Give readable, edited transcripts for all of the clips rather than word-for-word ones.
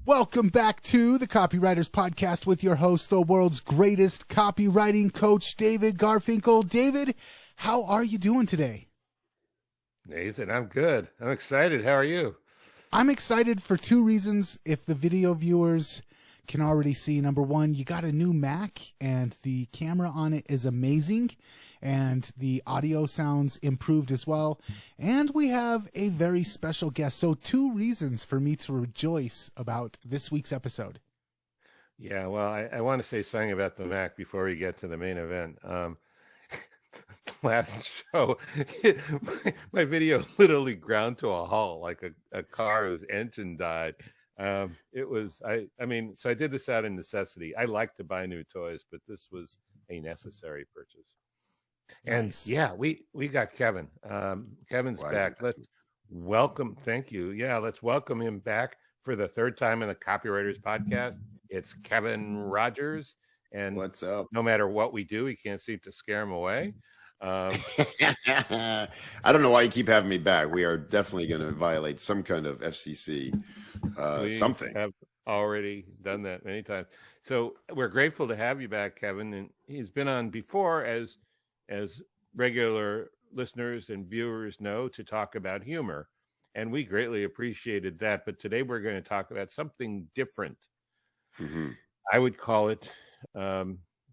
Welcome back to the Copywriters Podcast with your host, the world's greatest copywriting coach, David Garfinkel. David, how are you doing today? Nathan, I'm good. I'm excited. How are you? I'm excited for two reasons. If the video viewers can already see, number one, you got a new Mac and the camera on it is amazing and the audio sounds improved as well. And we have a very special guest. So two reasons for me to rejoice about this week's episode. Yeah, well, I want to say something about the Mac before we get to the main event. Last show, my video literally ground to a halt like a car whose engine died. So I did this out of necessity. I like to buy new toys, but this was a necessary purchase. And Nice. yeah, we got Kevin. Kevin's back. Let's welcome. Thank you. Yeah, let's welcome him back for the third time in the Copywriters Podcast. It's Kevin Rogers. And what's up? No matter what we do, we can't seem to scare him away. I don't know why you keep having me back. We are definitely going to violate some kind of FCC something. Have already done that many times. So we're grateful to have you back, Kevin. And he's been on before, as regular listeners and viewers know, to talk about humor. And we greatly appreciated that. But today we're going to talk about something different. Mm-hmm. I would call it,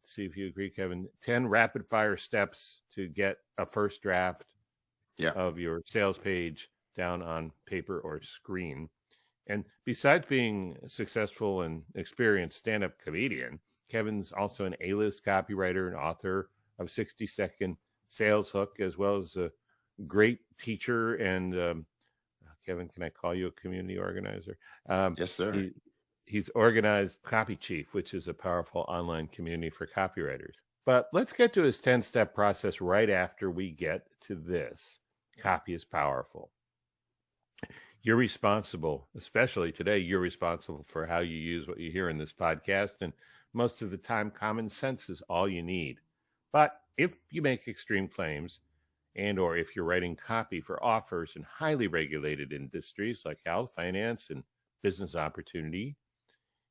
see if you agree, Kevin, 10 rapid fire steps to get a first draft of your sales page down on paper or screen. And besides being a successful and experienced stand-up comedian, Kevin's also an A-list copywriter and author of 60-Second Sales Hook, as well as a great teacher. And Kevin, can I call you a community organizer? Yes, sir. He's organized Copy Chief, which is a powerful online community for copywriters. But let's get to his 10-step process right after we get to this. Copy is powerful. You're responsible, especially today, you're responsible for how you use what you hear in this podcast. And most of the time, common sense is all you need. But if you make extreme claims, and or if you're writing copy for offers in highly regulated industries like health, finance, and business opportunity,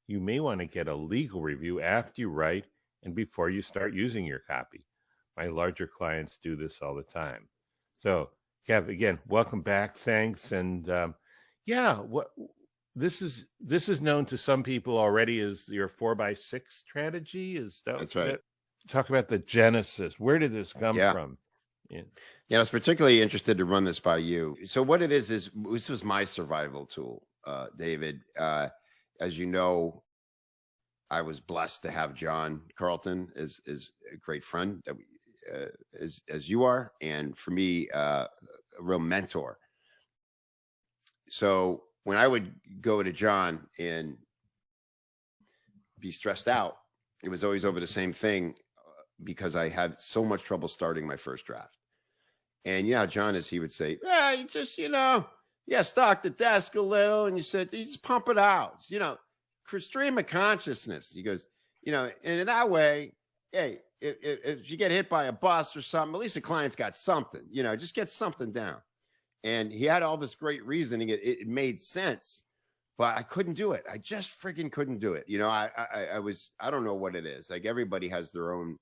you may want to get a legal review after you write and before you start using your copy. My larger clients do this all the time. So, Kev, again, welcome back. Thanks. And this is known to some people already as your 4x6 strategy. That's right. Talk about the genesis. Where did this come from? Yeah, I was particularly interested to run this by you. So what it is this was my survival tool, David. As you know, I was blessed to have John Carlton as a great friend, as you are, and for me, a real mentor. So when I would go to John and be stressed out, it was always over the same thing because I had so much trouble starting my first draft. And John, as he would say, you just, stock the desk a little, and you just pump it out, stream of consciousness. He goes, and in that way, hey, if you get hit by a bus or something, at least the client's got something, just get something down. And he had all this great reasoning. It made sense, but I couldn't do it. I just freaking couldn't do it. I don't know what it is. Like everybody has their own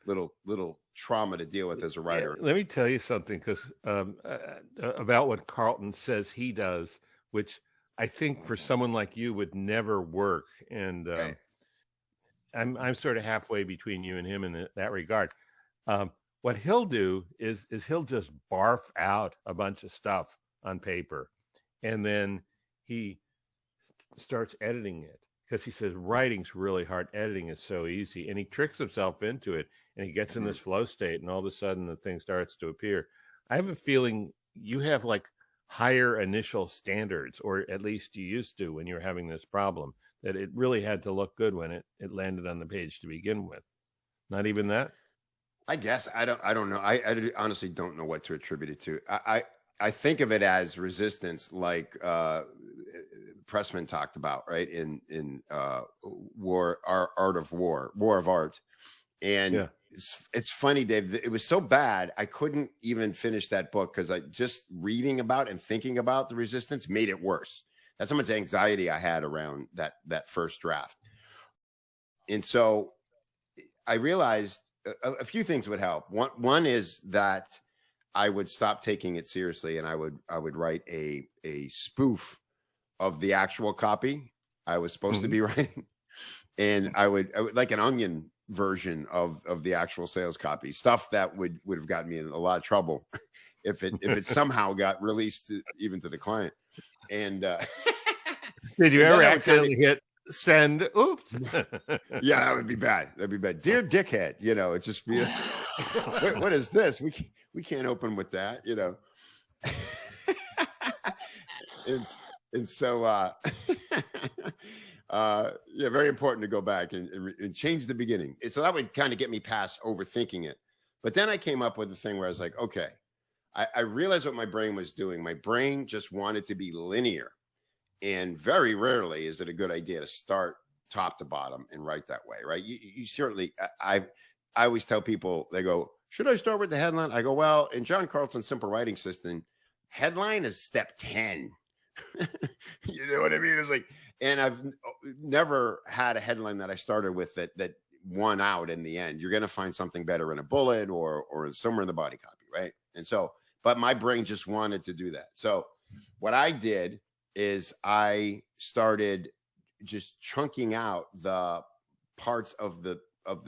little trauma to deal with as a writer. Let me tell you something, because about what Carlton says he does, which I think for someone like you would never work. And I'm sort of halfway between you and him in that regard. What he'll do is he'll just barf out a bunch of stuff on paper, and then he starts editing it because he says writing's really hard, editing is so easy, and he tricks himself into it, and he gets in this flow state, and all of a sudden the thing starts to appear. I have a feeling you have like higher initial standards, or at least you used to when you were having this problem, that it really had to look good when it landed on the page to begin with. Not even that? I guess I don't know. I honestly don't know what to attribute it to. I think of it as resistance, like Pressman talked about, right? In War of Art. And it's funny, Dave. It was so bad I couldn't even finish that book because I just reading about and thinking about the resistance made it worse. That's how much anxiety I had around that first draft. And so I realized a few things would help. One is that I would stop taking it seriously, and I would write a spoof of the actual copy I was supposed to be writing, and I would like an onion version of the actual sales copy, stuff that would have gotten me in a lot of trouble if it somehow got released even to the client. And did you ever accidentally hit send? Oops. Yeah, that would be bad. That'd be bad. Dear dickhead, it just be what is this? We can't open with that, and so very important to go back and change the beginning. So that would kind of get me past overthinking it. But then I came up with the thing where I was like, okay, I realized what my brain was doing. My brain just wanted to be linear. And very rarely is it a good idea to start top to bottom and write that way, right? You certainly, I always tell people, they go, should I start with the headline? I go, well, in John Carlton's simple writing system, headline is step 10. You know what I mean? It's like, and I've never had a headline that I started with that won out in the end. You're going to find something better in a bullet or somewhere in the body copy, right? And so, but my brain just wanted to do that. So what I did is I started just chunking out the parts of the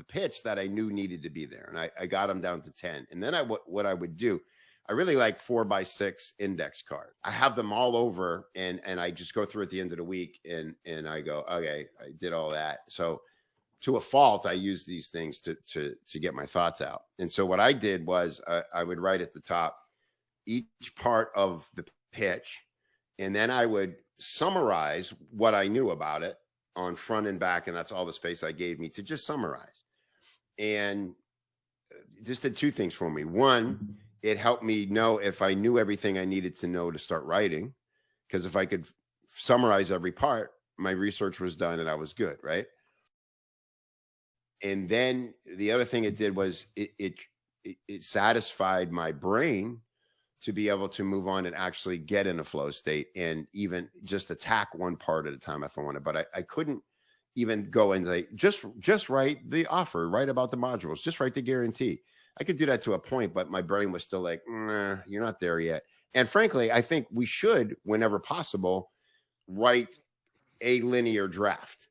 pitch that I knew needed to be there. And I got them down to 10. And then what I would do, I really like 4x6 index card. I have them all over and I just go through at the end of the week and I go, okay, I did all that. So to a fault, I use these things to get my thoughts out. And so what I did was I would write at the top each part of the pitch, and then I would summarize what I knew about it on front and back, and that's all the space I gave me to just summarize. And just did two things for me. One, it helped me know if I knew everything I needed to know to start writing, because if I could summarize every part, my research was done and I was good, right? And then the other thing it did was it satisfied my brain to be able to move on and actually get in a flow state and even just attack one part at a time if I wanted. But I couldn't even go and say, just write the offer, write about the modules, just write the guarantee. I could do that to a point, but my brain was still like, nah, you're not there yet. And frankly, I think we should, whenever possible, write a linear draft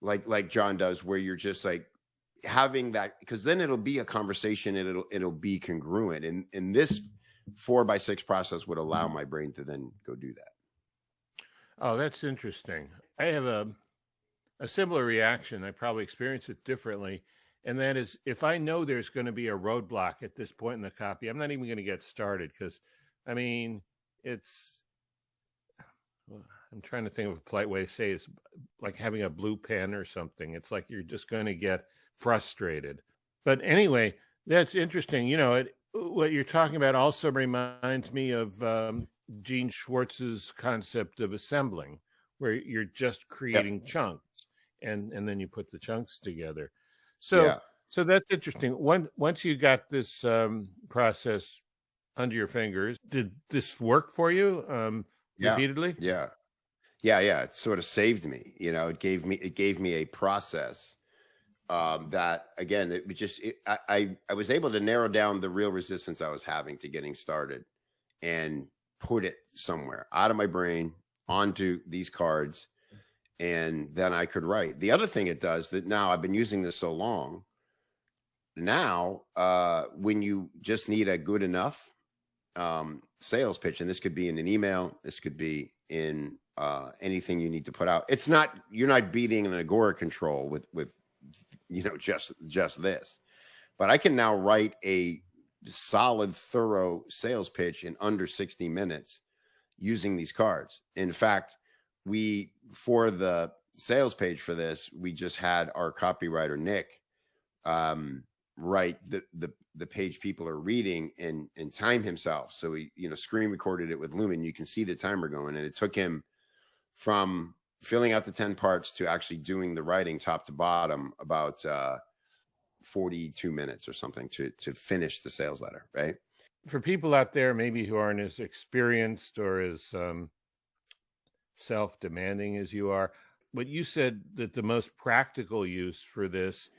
like John does, where you're just like having that, because then it'll be a conversation and it'll be congruent. And this 4x6 process would allow my brain to then go do that. Oh, that's interesting. I have a similar reaction. I probably experience it differently. And that is, if I know there's going to be a roadblock at this point in the copy, I'm not even going to get started because, I mean, I'm trying to think of a polite way to say it's like having a blue pen or something. It's like you're just going to get frustrated. But anyway, that's interesting. What you're talking about also reminds me of Gene Schwartz's concept of assembling, where you're just creating chunks and then you put the chunks together. So that's interesting. Once you got this process under your fingers, did this work for you repeatedly? Yeah. It sort of saved me. It gave me a process that, again, I was able to narrow down the real resistance I was having to getting started and put it somewhere out of my brain onto these cards. And then I could write. The other thing it does that now I've been using this so long, now when you just need a good enough sales pitch, and this could be in an email, this could be in anything you need to put out. You're not beating an agora control with just this, but I can now write a solid, thorough sales pitch in under 60 minutes using these cards. In fact, for the sales page for this, we just had our copywriter, Nick, write the page people are reading and time himself. So he, screen recorded it with Lumen. You can see the timer going, and it took him from filling out the 10 parts to actually doing the writing top to bottom about 42 minutes or something to finish the sales letter, right? For people out there maybe who aren't as experienced or as self-demanding as you are. But you said that the most practical use for this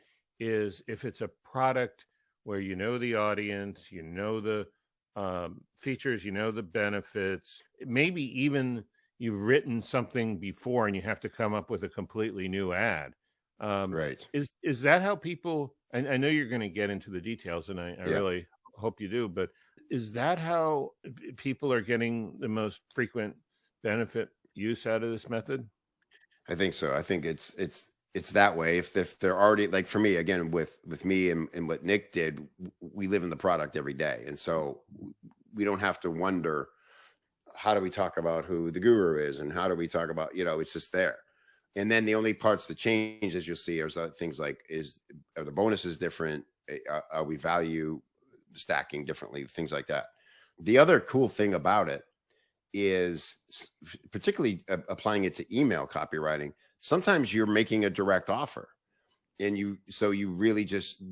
is if it's a product where you know the audience, you know the features, you know the benefits, maybe even you've written something before and you have to come up with a completely new ad. Right. Is that how people, I know you're going to get into the details, and I really hope you do, but is that how people are getting the most frequent benefit use out of this method? I think so. I think it's that way. If they're already, like for me, again, with me and what Nick did, we live in the product every day. And so we don't have to wonder, how do we talk about who the guru is? And how do we talk about, it's just there. And then the only parts that change, as you'll see, are things like, are the bonuses different? Are we value stacking differently? Things like that. The other cool thing about it is, particularly applying it to email copywriting, sometimes you're making a direct offer, and you really just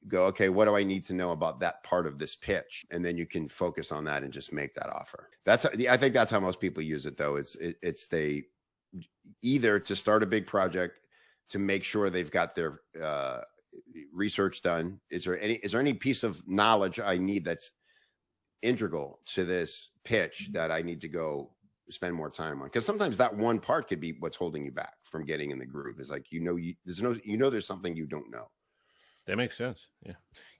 go, okay, what do I need to know about that part of this pitch? And then you can focus on that and just make that offer. I think that's how most people use it, though. It's they either to start a big project, to make sure they've got their research done. Is there any piece of knowledge I need that's integral to this pitch that I need to go spend more time on? Because sometimes that one part could be what's holding you back from getting in the groove. Is like, there's something you don't know. That makes sense.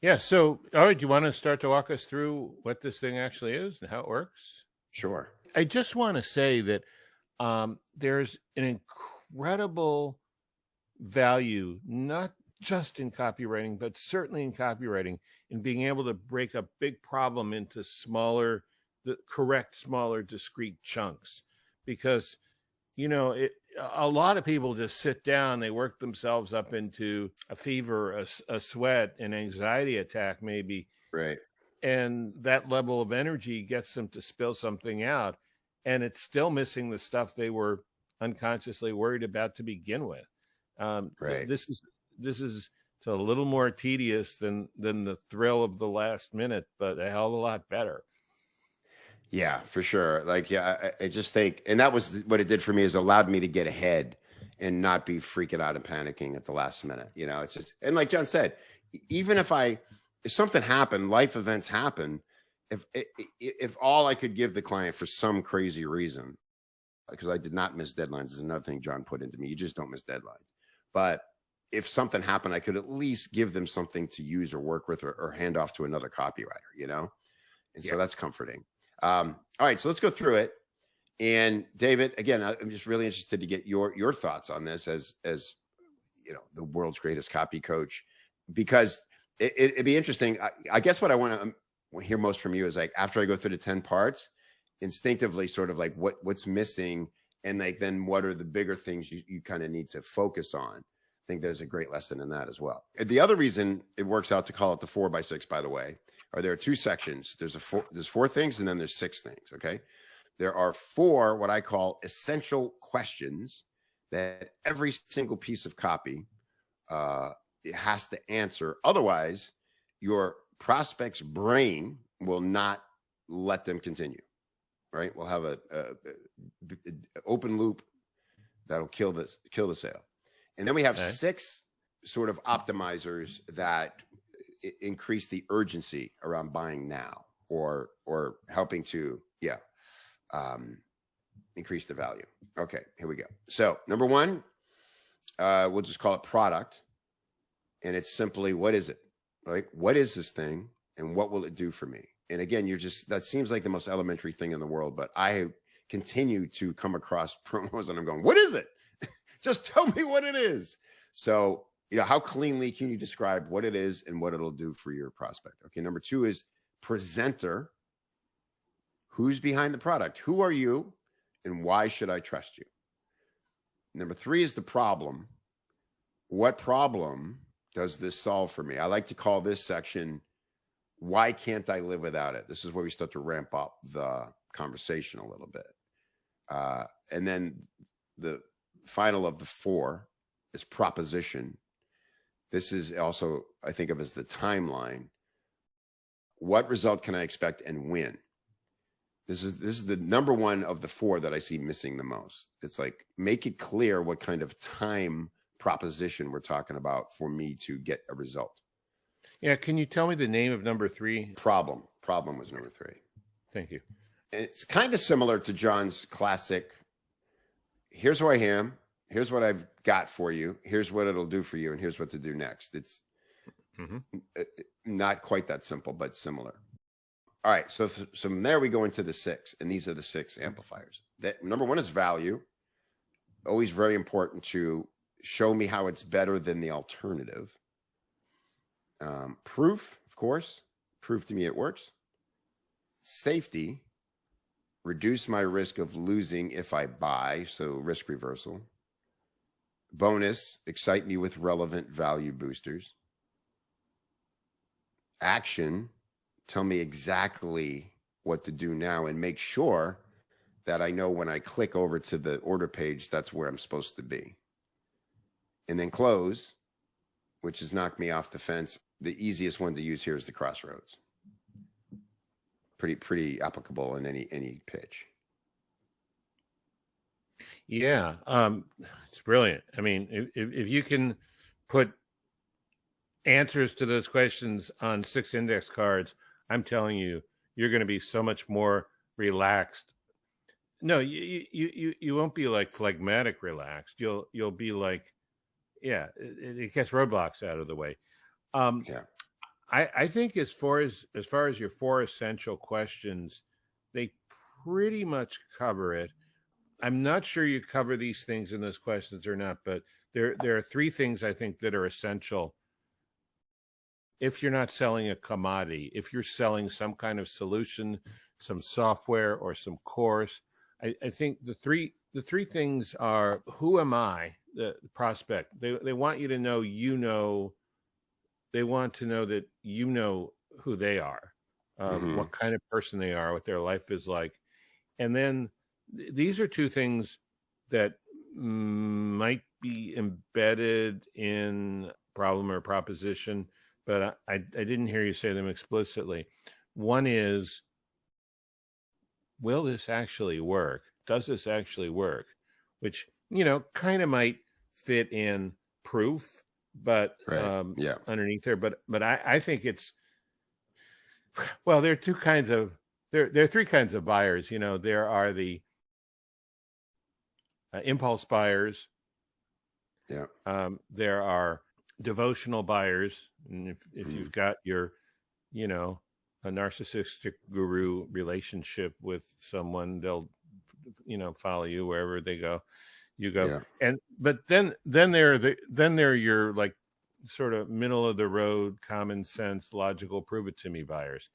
Yeah. So, all right, do you want to start to walk us through what this thing actually is and how it works? Sure. I just want to say that there's an incredible value, not just in copywriting, but certainly in copywriting, in being able to break a big problem into smaller, discrete chunks. Because, a lot of people just sit down, they work themselves up into a fever, a sweat, an anxiety attack, maybe. Right. And that level of energy gets them to spill something out, and it's still missing the stuff they were unconsciously worried about to begin with. Right. This is a little more tedious than the thrill of the last minute, but a hell of a lot better. Yeah, for sure. Like, I just think, and that was what it did for me, is allowed me to get ahead and not be freaking out and panicking at the last minute. It's just, and like John said, even if something happened, life events happen, if all I could give the client for some crazy reason, because I did not miss deadlines, is another thing John put into me. You just don't miss deadlines. But if something happened, I could at least give them something to use or work with, or hand off to another copywriter, And so that's comforting. All right, so let's go through it. And David, again, I'm just really interested to get your thoughts on this as the world's greatest copy coach, because it'd be interesting. I guess what I want to hear most from you is, like, after I go through the 10 parts, instinctively sort of like what's missing, and like then what are the bigger things you kind of need to focus on. I think there's a great lesson in that as well. The other reason it works out to call it the 4x6, by the way, are there are two sections. There's 4 things, and then there's 6 things. Okay. There are 4, what I call essential questions, that every single piece of copy it has to answer. Otherwise, your prospect's brain will not let them continue. Right? We'll have a open loop that'll kill the sale. And then we have 6 sort of optimizers that increase the urgency around buying now, or helping to increase the value. Okay, here we go. So number 1, we'll just call it product, and it's simply, what is it? Like, what is this thing, and what will it do for me? And again, that seems like the most elementary thing in the world, but I continue to come across promos and I'm going, what is it? Just tell me what it is. So, how cleanly can you describe what it is and what it'll do for your prospect? Okay. Number 2 is presenter. Who's behind the product? Who are you, and why should I trust you? Number 3 is the problem. What problem does this solve for me? I like to call this section, why can't I live without it? This is where we start to ramp up the conversation a little bit. And then the final of the 4 is proposition. This is also, I think of as the timeline. What result can I expect, and when? This is the number one of the 4 that I see missing the most. It's like, make it clear what kind of time proposition we're talking about for me to get a result. Yeah. Can you tell me the name of number 3? Problem was number 3. Thank you. It's kind of similar to John's classic. Here's who I am. Here's what I've got for you. Here's what it'll do for you. And here's what to do next. It's not quite that simple, but similar. All right. So from there we go into the 6, and these are the 6 amplifiers. That number 1 is value. Always very important to show me how it's better than the alternative. Proof, of course. Prove to me it works. Safety. Reduce my risk of losing if I buy, so risk reversal. Bonus, excite me with relevant value boosters. Action, tell me exactly what to do now and make sure that I know when I click over to the order page, that's where I'm supposed to be. And then close, which has knocked me off the fence. The easiest one to use here is the Crossroads. Pretty applicable in any pitch. Yeah. It's brilliant. I mean, if you can put answers to those questions on 6 index cards, I'm telling you, you're going to be so much more relaxed. No, you won't be like phlegmatic relaxed. You'll be like, yeah, it gets roadblocks out of the way. Yeah. I think as far as your 4 essential questions, they pretty much cover it. I'm not sure you cover these things in those questions or not, but there are 3 things I think that are essential. If you're not selling a commodity, if you're selling some kind of solution, some software or some course, I think the three things are: who am I, the prospect? They want you to know, they want to know that you know who they are, what kind of person they are, what their life is like. And then these are 2 things that might be embedded in problem or proposition, but I didn't hear you say them explicitly. One is, will this actually work? Does this actually work? Which, kind of might fit in proof, but underneath there. But I think it's, well, there are 2 kinds of, there are 3 kinds of buyers. There are the impulse buyers. Yeah. There are devotional buyers. And if you've got your, a narcissistic guru relationship with someone, they'll, follow you wherever they go. You go. Yeah. But then they're your like sort of middle of the road, common sense, logical, prove it to me buyers.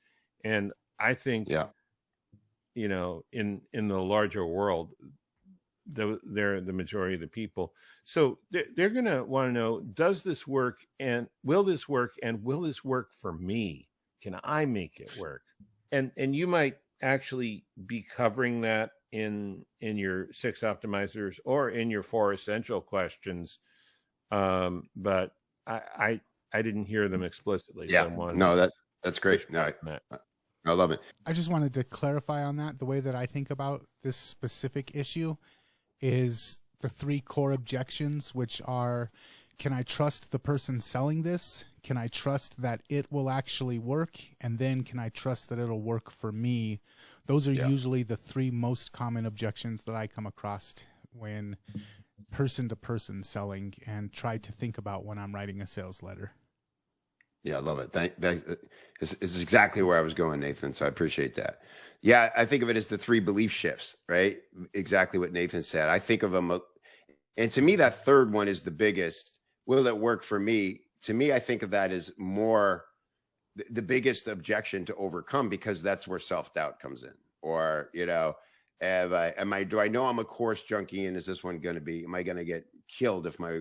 And I think, in the larger world, they're the majority of the people. So they're going to want to know, does this work, and will this work, and will this work for me? Can I make it work? And you might actually be covering that in your 6 optimizers or in your 4 essential questions. But I didn't hear them explicitly. Yeah. No, that's great. No, I love it. I just wanted to clarify on that. The way that I think about this specific issue is the 3 core objections, which are: can I trust the person selling this? Can I trust that it will actually work? And then can I trust that it'll work for me? Those are usually the 3 most common objections that I come across when person-to-person selling and try to think about when I'm writing a sales letter. Yeah, I love it. This is exactly where I was going, Nathan, so I appreciate that. Yeah, I think of it as the 3 belief shifts, right? Exactly what Nathan said. I think of them, and to me, that 3rd one is the biggest. Will it work for me? To me, I think of that as more the biggest objection to overcome, because that's where self-doubt comes in. Or, do I know I'm a course junkie, and is this one going to be, am I going to get killed if my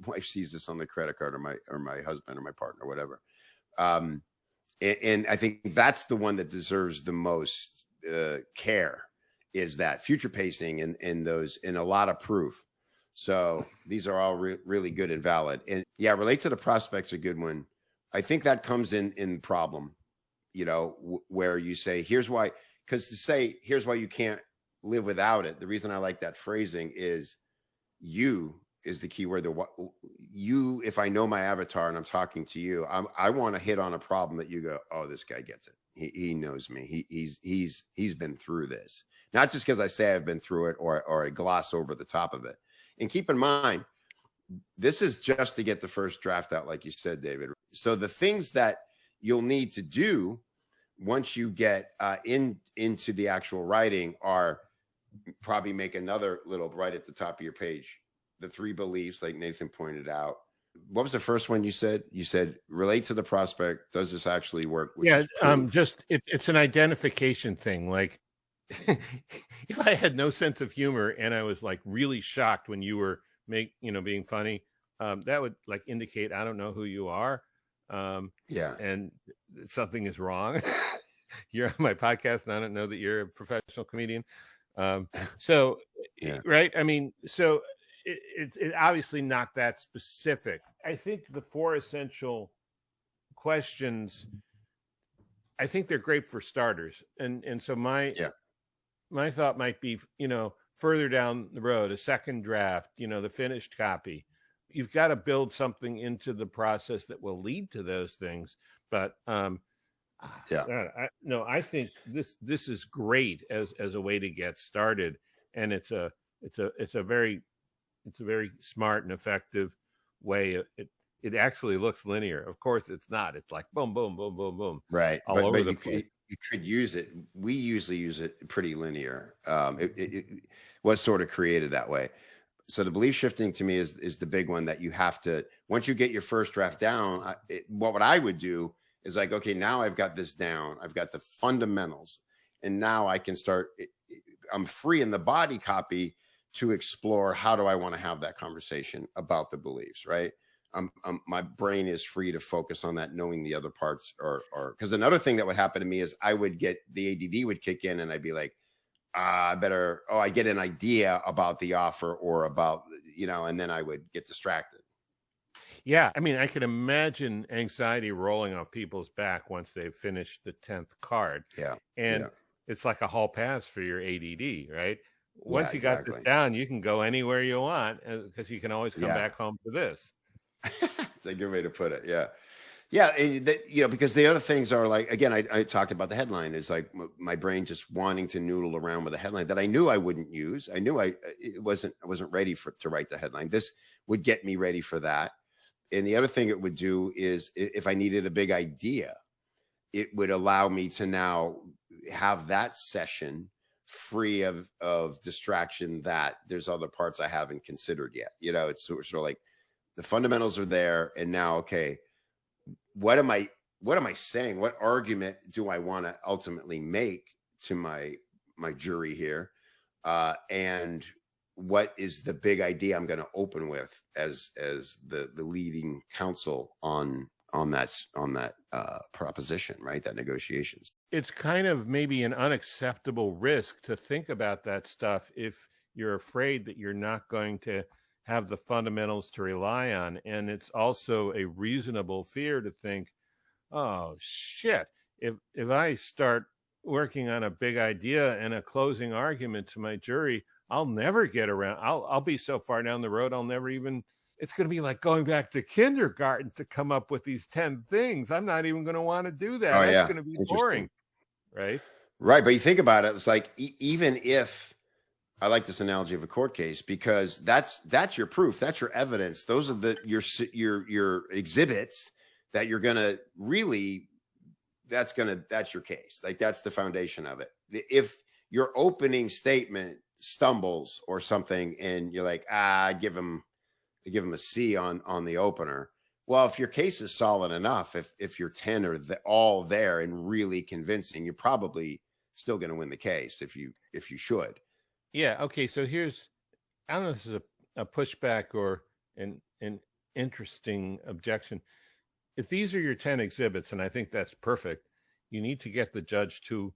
wife sees this on the credit card, or my husband or my partner, or whatever. And I think that's the one that deserves the most care, is that future pacing and a lot of proof. So these are all really good and valid. And relate to the prospect's a good one. I think that comes in problem, where you say, here's why. because to say, here's why you can't live without it. The reason I like that phrasing is you is the key word. You, if I know my avatar and I'm talking to you, I want to hit on a problem that you go, oh, this guy gets it. He knows me. He's been through this. Not just because I say I've been through it or I gloss over the top of it. And keep in mind, this is just to get the first draft out, like you said, David. So the things that you'll need to do once you get into the actual writing are probably make another little right at the top of your page. The 3 beliefs, like Nathan pointed out. What was the first one you said? You said relate to the prospect. Does this actually work? Yeah, it's an identification thing. Like if I had no sense of humor and I was like really shocked when you were being funny, that would like indicate I don't know who you are. And something is wrong. You're on my podcast and I don't know that you're a professional comedian. Right. I mean, so it's obviously not that specific. I think the 4 essential questions, I think they're great for starters. And so my thought might be, further down the road, a second draft, the finished copy. You've got to build something into the process that will lead to those things. But I think this is great as a way to get started, and it's a very smart and effective way. It actually looks linear. Of course, it's not. It's like boom, boom, boom, boom, boom, right? All over the place. You could use it. We usually use it pretty linear. It was sort of created that way. So the belief shifting to me is the big one that you have to, once you get your first draft down, what I would do is like, okay, now I've got this down. I've got the fundamentals. And now I can start, I'm free in the body copy to explore how do I want to have that conversation about the beliefs, right? My brain is free to focus on that, knowing the other parts or because another thing that would happen to me is I would get the ADD would kick in and I'd be like, I get an idea about the offer or about, and then I would get distracted. Yeah. I mean, I can imagine anxiety rolling off people's back once they've finished the 10th card. Yeah. And it's like a hall pass for your ADD, right? Once you got this exactly. down, you can go anywhere you want because you can always come back home to this. It's a good way to put it. Yeah. Yeah. And because the other things are like, again, I talked about the headline is like my brain just wanting to noodle around with a headline that I knew I wouldn't use. I knew I wasn't ready to write the headline. This would get me ready for that. And the other thing it would do is if I needed a big idea, it would allow me to now have that session free of distraction that there's other parts I haven't considered yet. It's sort of like the fundamentals are there. And now, okay, what am I saying? What argument do I want to ultimately make to my jury here? And what is the big idea I'm going to open with as the leading counsel on that proposition, right? That negotiations. It's kind of maybe an unacceptable risk to think about that stuff if you're afraid that you're not going to have the fundamentals to rely on. And it's also a reasonable fear to think, oh, shit, if I start working on a big idea and a closing argument to my jury, I'll never get around. I'll be so far down the road, I'll never even, it's going to be like going back to kindergarten to come up with these 10 things. I'm not even going to want to do that. Oh, That's going to be boring, right? Right. But you think about it, it's like, even if, I like this analogy of a court case because that's your proof. That's your evidence. Those are your exhibits that you're going to really, that's your case. Like that's the foundation of it. If your opening statement stumbles or something and you're like, I give him a C on the opener. Well, if your case is solid enough, if your 10 are all there and really convincing, you're probably still going to win the case if you should. Yeah. Okay. So I don't know if this is a pushback or an interesting objection. If these are your 10 exhibits, and I think that's perfect, you need to get the judge to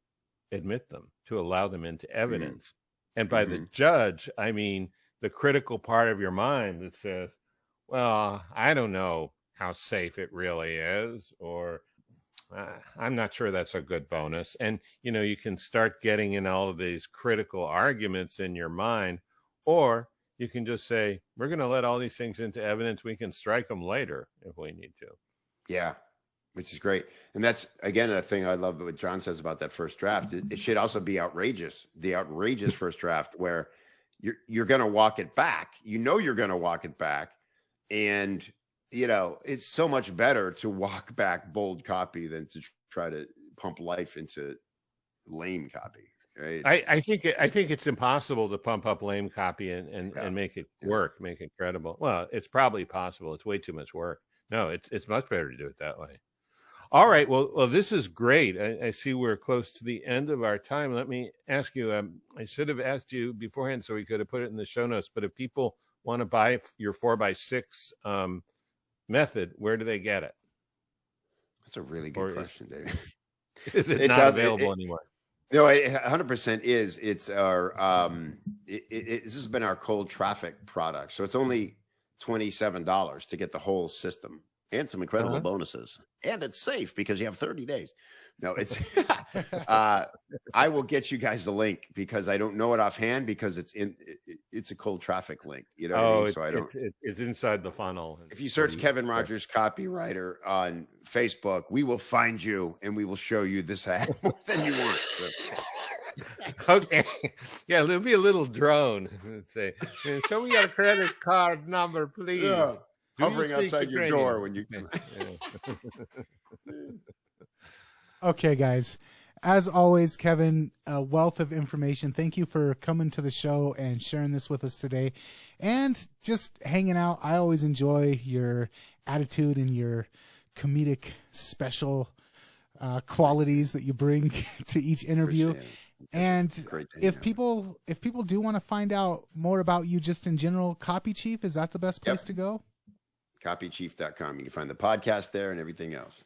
admit them, to allow them into evidence. Mm-hmm. And by the judge, I mean the critical part of your mind that says, well, I don't know how safe it really is, or I'm not sure that's a good bonus. And, you can start getting in all of these critical arguments in your mind, or you can just say, we're going to let all these things into evidence. We can strike them later if we need to. Yeah, which is great. And that's, again, a thing I love what John says about that first draft. It should also be outrageous, the outrageous first draft where you're going to walk it back. You're going to walk it back. And, it's so much better to walk back bold copy than to try to pump life into lame copy. Right? I think it's impossible to pump up lame copy and make it work, make it credible. Well, it's probably possible. It's way too much work. No, it's much better to do it that way. All right. Well, this is great. I see we're close to the end of our time. Let me ask you, I should have asked you beforehand so we could have put it in the show notes, but if people want to buy your 4x6 method, where do they get it? That's a really good question, David. Is it not available anymore? No, it 100% is. It's our this has been our cold traffic product, so it's only $27 to get the whole system and some incredible bonuses, and it's safe because you have 30 days. No, it's I will get you guys the link because I don't know it offhand because it's a cold traffic link. You know what I mean? So I don't. It's inside the funnel. If you search Kevin Rogers Copywriter on Facebook, we will find you and we will show you this ad more than you want. Okay. Yeah, there'll be a little drone. Let's say, show me your credit card number, please. Yeah. Hovering outside your door when you come. Okay, guys. As always, Kevin, a wealth of information. Thank you for coming to the show and sharing this with us today and just hanging out. I always enjoy your attitude and your comedic special qualities that you bring to each interview. And if people do want to find out more about you just in general, Copy Chief, is that the best place to go? Copychief.com. You can find the podcast there and everything else.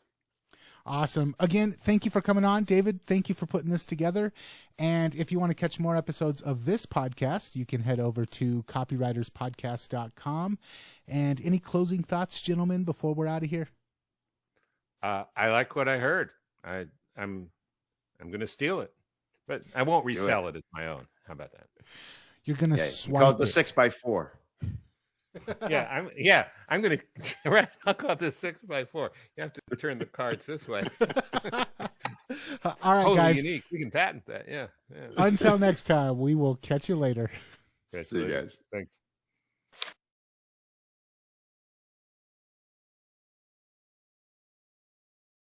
Awesome. Again, thank you for coming on, David. Thank you for putting this together. And if you want to catch more episodes of this podcast, you can head over to copywriterspodcast.com. And any closing thoughts, gentlemen, before we're out of here? I like what I heard. I'm going to steal it, but I won't resell it as my own. How about that? You're going to swipe the 6x4. I'm going to, I'll call this 6x4. You have to turn the cards this way. All right, guys. Unique. We can patent that. Yeah. Until next time, we will catch you later. See you guys. Thanks.